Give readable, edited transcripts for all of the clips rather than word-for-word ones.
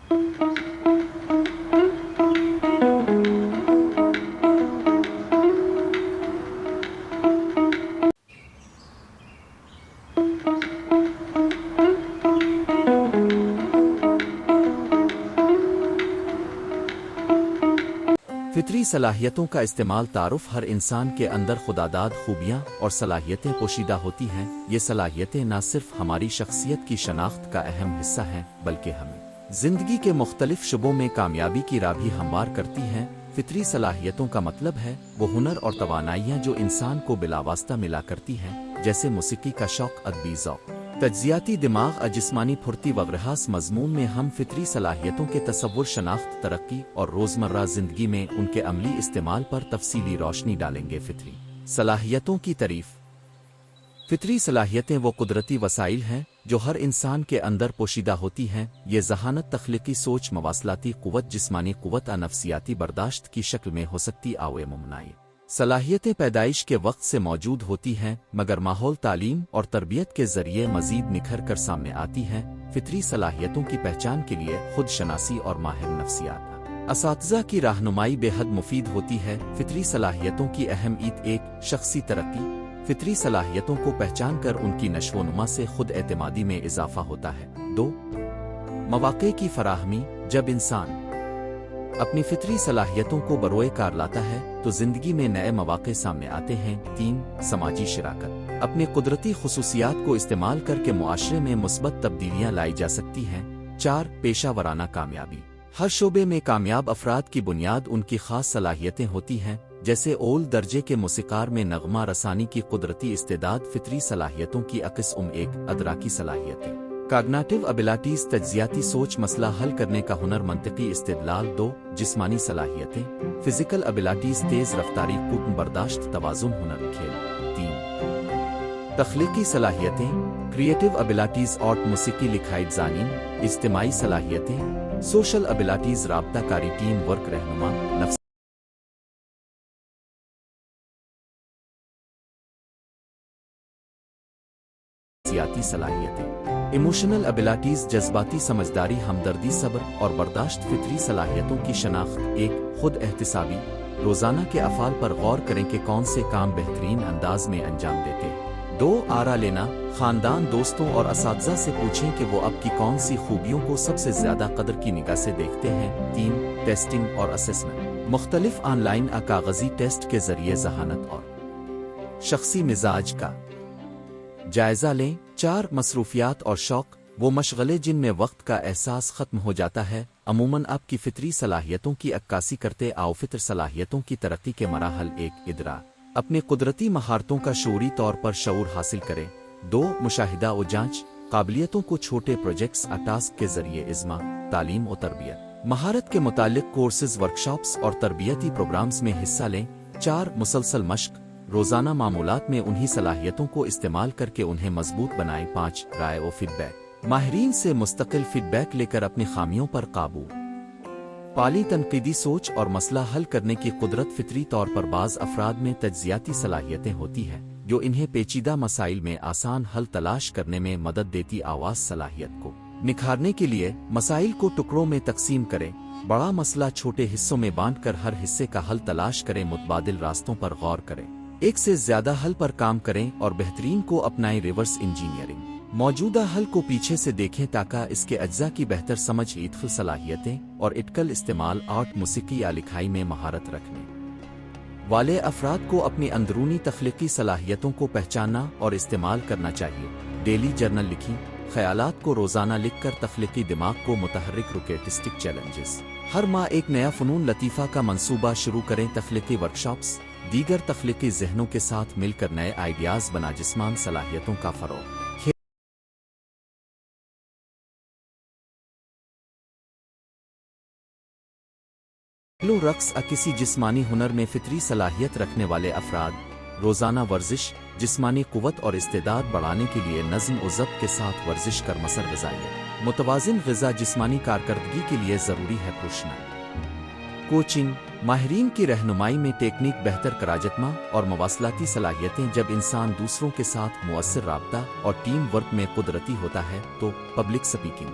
فطری صلاحیتوں کا استعمال تعارف ہر انسان کے اندر خداداد خوبیاں اور صلاحیتیں پوشیدہ ہوتی ہیں۔ یہ صلاحیتیں نہ صرف ہماری شخصیت کی شناخت کا اہم حصہ ہیں بلکہ ہمیں زندگی کے مختلف شعبوں میں کامیابی کی راہ بھی ہموار کرتی ہیں۔ فطری صلاحیتوں کا مطلب ہے وہ ہنر اور توانائیاں جو انسان کو بلا واسطہ ملا کرتی ہیں، جیسے موسیقی کا شوق، ادبی ذوق، تجزیاتی دماغ، جسمانی پھرتی وغیرہ۔ اس مضمون میں ہم فطری صلاحیتوں کے تصور، شناخت، ترقی اور روزمرہ زندگی میں ان کے عملی استعمال پر تفصیلی روشنی ڈالیں گے۔ فطری صلاحیتوں کی تعریف۔ فطری صلاحیتیں وہ قدرتی وسائل ہیں جو ہر انسان کے اندر پوشیدہ ہوتی ہیں۔ یہ ذہانت، تخلیقی سوچ، مواصلاتی قوت، جسمانی قوت، نفسیاتی برداشت کی شکل میں ہو سکتی ممنائی صلاحیتیں پیدائش کے وقت سے موجود ہوتی ہیں، مگر ماحول، تعلیم اور تربیت کے ذریعے مزید نکھر کر سامنے آتی ہیں۔ فطری صلاحیتوں کی پہچان کے لیے خود شناسی اور ماہر نفسیات اساتذہ کی رہنمائی بے حد مفید ہوتی ہے۔ فطری صلاحیتوں کی اہمیت: 1. شخصی ترقی۔ فطری صلاحیتوں کو پہچان کر ان کی نشو و نما سے خود اعتمادی میں اضافہ ہوتا ہے۔ 2. مواقع کی فراہمی۔ جب انسان اپنی فطری صلاحیتوں کو بروئے کار لاتا ہے تو زندگی میں نئے مواقع سامنے آتے ہیں۔ 3. سماجی شراکت۔ اپنی قدرتی خصوصیات کو استعمال کر کے معاشرے میں مثبت تبدیلیاں لائی جا سکتی ہیں۔ 4. پیشہ ورانہ کامیابی۔ ہر شعبے میں کامیاب افراد کی بنیاد ان کی خاص صلاحیتیں ہوتی ہیں، جیسے اول درجے کے موسیقار میں نغمہ رسانی کی قدرتی استعداد۔ فطری صلاحیتوں کی اقسام: 1. ادراکی صلاحیتیں، کاگنیٹو ابیلٹیز، تجزیاتی سوچ، مسئلہ حل کرنے کا ہنر، منطقی استدلال۔ 2. جسمانی صلاحیتیں، فزیکل ابیلٹیز، تیز رفتاری، قوت برداشت، توازن، ہنر، کھیل۔ 3. تخلیقی صلاحیتیں، کریٹو ابیلٹیز، آرٹ، موسیقی، لکھائی، ڈیزائننگ۔ اجتماعی صلاحیتیں، سوشل ابیلٹیز، رابطہ کاری، ٹیم ورک، رہنما، نفسیاتی صلاحیتیں، ایموشنل ابیلٹیز، جذباتی سمجھداری، ہمدردی، صبر اور برداشت۔ فطری صلاحیتوں کی شناخت: 1. خود احتسابی، روزانہ کے افعال پر غور کریں کہ کون سے کام بہترین انداز میں انجام دیتے ہیں۔ 2. آرا لینا، خاندان، دوستوں اور اساتذہ سے پوچھیں کہ وہ آپ کی کون سی خوبیوں کو سب سے زیادہ قدر کی نگاہ سے دیکھتے ہیں۔ 3. ٹیسٹنگ اور اسسمنٹ، مختلف آن لائن کاغذی ٹیسٹ کے ذریعے ذہانت اور شخصی مزاج کا جائزہ لیں۔ 4. مصروفیات اور شوق، وہ مشغلے جن میں وقت کا احساس ختم ہو جاتا ہے، عموماً آپ کی فطری صلاحیتوں کی عکاسی کرتے آؤ۔ فطر صلاحیتوں کی ترقی کے مراحل: 1. ادراک، اپنی قدرتی مہارتوں کا شعوری طور پر شعور حاصل کریں۔ 2. مشاہدہ و جانچ، قابلیتوں کو چھوٹے پروجیکٹس ٹاسک کے ذریعے آزما۔ تعلیم و تربیت، مہارت کے متعلق کورسز، ورکشاپس اور تربیتی پروگرامز میں حصہ لیں۔ 4. مسلسل مشق، روزانہ معمولات میں انہی صلاحیتوں کو استعمال کر کے انہیں مضبوط بنائیں۔ 5. رائے و فیڈ بیک، ماہرین سے مستقل فیڈ بیک لے کر اپنی خامیوں پر قابو پالی۔ تنقیدی سوچ اور مسئلہ حل کرنے کی قدرت، فطری طور پر بعض افراد میں تجزیاتی صلاحیتیں ہوتی ہیں جو انہیں پیچیدہ مسائل میں آسان حل تلاش کرنے میں مدد دیتی۔ آواز صلاحیت کو نکھارنے کے لیے مسائل کو ٹکڑوں میں تقسیم کریں، بڑا مسئلہ چھوٹے حصوں میں بانٹ کر ہر حصے کا حل تلاش کریں، متبادل راستوں پر غور کریں، ایک سے زیادہ حل پر کام کریں اور بہترین کو اپنائیں۔ ریورس انجینئرنگ، موجودہ حل کو پیچھے سے دیکھیں تاکہ اس کے اجزاء کی بہتر سمجھ۔ ادخل صلاحیتیں اور اٹکل استعمال، آرٹ، موسیقی یا لکھائی میں مہارت رکھنے والے افراد کو اپنی اندرونی تخلیقی صلاحیتوں کو پہچاننا اور استعمال کرنا چاہیے۔ ڈیلی جرنل لکھیں، خیالات کو روزانہ لکھ کر تخلیقی دماغ کو متحرک رکھیں۔ آرٹسٹک چیلنجز، ہر ماہ ایک نیا فنون لطیفہ کا منصوبہ شروع کریں۔ تخلیقی ورکشاپس، دیگر تخلیقی ذہنوں کے ساتھ مل کر نئے آئیڈیاز بنا۔ جسمان صلاحیتوں کا فروغ، کھیل و رقص، کسی جسمانی ہنر میں فطری صلاحیت رکھنے والے افراد روزانہ ورزش، جسمانی قوت اور استعداد بڑھانے کے لیے نظم و ضبط کے ساتھ ورزش کر مسر غذائیت، متوازن غذا جسمانی کارکردگی کے لیے ضروری ہے۔ پروفیشنل کوچنگ، ماہرین کی رہنمائی میں ٹیکنیک بہتر کراجتما اور مواصلاتی صلاحیتیں۔ جب انسان دوسروں کے ساتھ مؤثر رابطہ اور ٹیم ورک میں قدرتی ہوتا ہے تو پبلک سپیکنگ،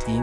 3,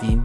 3,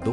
2,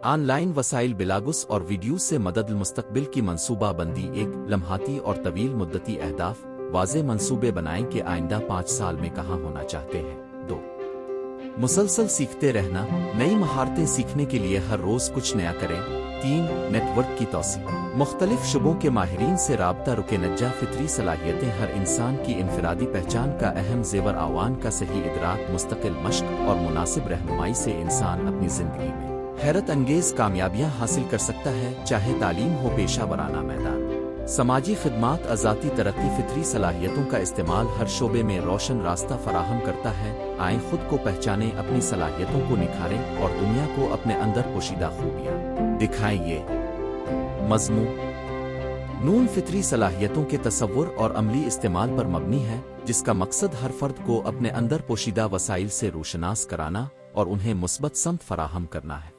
آن لائن وسائل بلاگس اور ویڈیوز سے مدد المستقبل کی منصوبہ بندی ایک لمحاتی اور طویل مدتی اہداف واضح منصوبے بنائیں کہ آئندہ 5 سال میں کہاں ہونا چاہتے ہیں 2 مسلسل سیکھتے رہنا نئی مہارتیں سیکھنے کے لیے ہر روز کچھ نیا کریں 3 نیٹ ورک کی توسیع مختلف شعبوں کے ماہرین سے رابطہ رکے نجا فطری صلاحیتیں ہر انسان کی انفرادی پہچان کا اہم زیور آوان کا صحیح ادراک مستقل مشق اور مناسب رہنمائی سے انسان اپنی زندگی میں حیرت انگیز کامیابیاں حاصل کر سکتا ہے چاہے تعلیم ہو پیشہ ورانہ میدان سماجی خدمات ذاتی ترقی فطری صلاحیتوں کا استعمال ہر شعبے میں روشن راستہ فراہم کرتا ہے آئیں خود کو پہچانیں اپنی صلاحیتوں کو نکھاریں اور دنیا کو اپنے اندر پوشیدہ خوبیاں دکھائیں یہ مضمون فطری صلاحیتوں کے تصور اور عملی استعمال پر مبنی ہے جس کا مقصد ہر فرد کو اپنے اندر پوشیدہ وسائل سے روشناس کرانا اور انہیں مثبت سمت فراہم کرنا ہے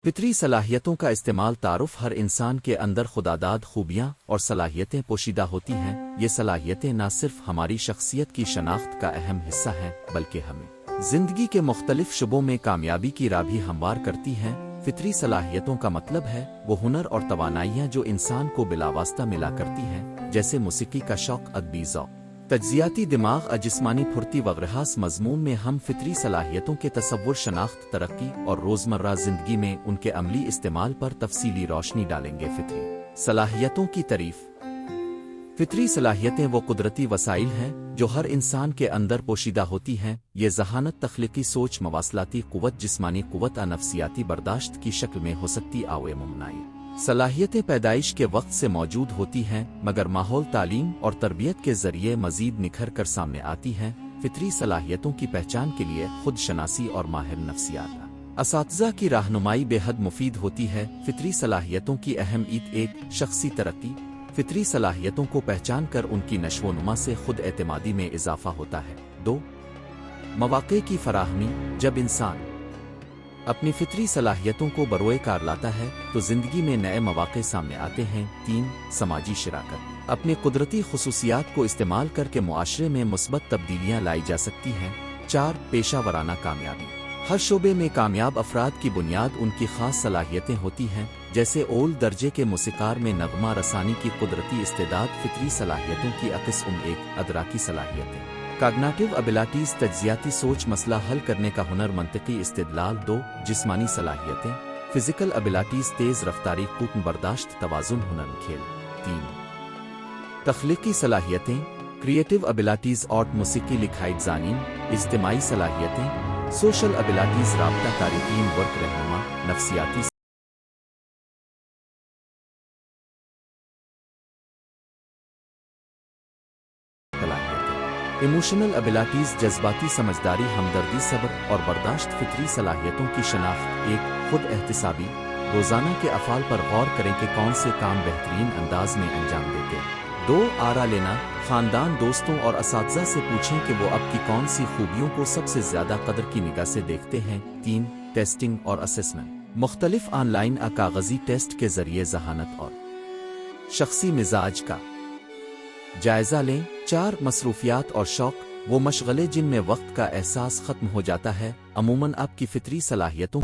فطری صلاحیتوں کا استعمال تعارف ہر انسان کے اندر خداداد خوبیاں اور صلاحیتیں پوشیدہ ہوتی ہیں یہ صلاحیتیں نہ صرف ہماری شخصیت کی شناخت کا اہم حصہ ہیں بلکہ ہمیں زندگی کے مختلف شعبوں میں کامیابی کی راہ بھی ہموار کرتی ہیں فطری صلاحیتوں کا مطلب ہے وہ ہنر اور توانائیاں جو انسان کو بلا واسطہ ملا کرتی ہیں جیسے موسیقی کا شوق ادبی ذوق تجزیاتی دماغ جسمانی پھرتی وغیرہ مضمون میں ہم فطری صلاحیتوں کے تصور شناخت ترقی اور روزمرہ زندگی میں ان کے عملی استعمال پر تفصیلی روشنی ڈالیں گے فطری صلاحیتوں کی تعریف فطری صلاحیتیں وہ قدرتی وسائل ہیں جو ہر انسان کے اندر پوشیدہ ہوتی ہیں یہ ذہانت تخلیقی سوچ مواصلاتی قوت جسمانی قوت نفسیاتی برداشت کی شکل میں ہو سکتی ممنائی صلاحیتیں پیدائش کے وقت سے موجود ہوتی ہیں مگر ماحول تعلیم اور تربیت کے ذریعے مزید نکھر کر سامنے آتی ہیں فطری صلاحیتوں کی پہچان کے لیے خود شناسی اور ماہر نفسیات اساتذہ کی رہنمائی بے حد مفید ہوتی ہے فطری صلاحیتوں کی اہمیت ایک شخصی ترقی فطری صلاحیتوں کو پہچان کر ان کی نشو و نما سے خود اعتمادی میں اضافہ ہوتا ہے 2 مواقع کی فراہمی جب انسان اپنی فطری صلاحیتوں کو بروئے کار لاتا ہے تو زندگی میں نئے مواقع سامنے آتے ہیں 3 سماجی شراکت اپنی قدرتی خصوصیات کو استعمال کر کے معاشرے میں مثبت تبدیلیاں لائی جا سکتی ہیں 4 پیشہ ورانہ کامیابی ہر شعبے میں کامیاب افراد کی بنیاد ان کی خاص صلاحیتیں ہوتی ہیں جیسے اول درجے کے موسیقار میں نغمہ رسانی کی قدرتی استعداد فطری صلاحیتوں کی عکس ایک ادراکی صلاحیتیں کاگنیٹو ابیلٹیز تجزیاتی سوچ مسئلہ حل کرنے کا ہنر منطقی استدلال 2 جسمانی صلاحیتیں فزیکل ابیلٹیز تیز رفتاری کوٹن برداشت توازن ہنر کھیل 3 تخلیقی صلاحیتیں کریٹو ابیلٹیز آرٹ موسیقی لکھائی ڈیزائننگ اجتماعی صلاحیتیں سوشل ابیلٹیز رابطہ کاری ٹیم ورک رہنما نفسیاتی ایموشنل ابیلٹیز جذباتی سمجھداری ہمدردی صبر اور برداشت فطری صلاحیتوں کی شناخت ایک خود احتسابی روزانہ کے افعال پر غور کریں کہ کون سے کام بہترین انداز میں انجام دیتے 2 آرا لینا خاندان دوستوں اور اساتذہ سے پوچھیں کہ وہ اب کی کون سی خوبیوں کو سب سے زیادہ قدر کی نگاہ سے دیکھتے ہیں 3 ٹیسٹنگ اور اسسمنٹ مختلف آن لائن کاغذی ٹیسٹ کے ذریعے ذہانت اور شخصی مزاج کا جائزہ لیں 4 مصروفیات اور شوق وہ مشغلے جن میں وقت کا احساس ختم ہو جاتا ہے عموماً آپ کی فطری صلاحیتوں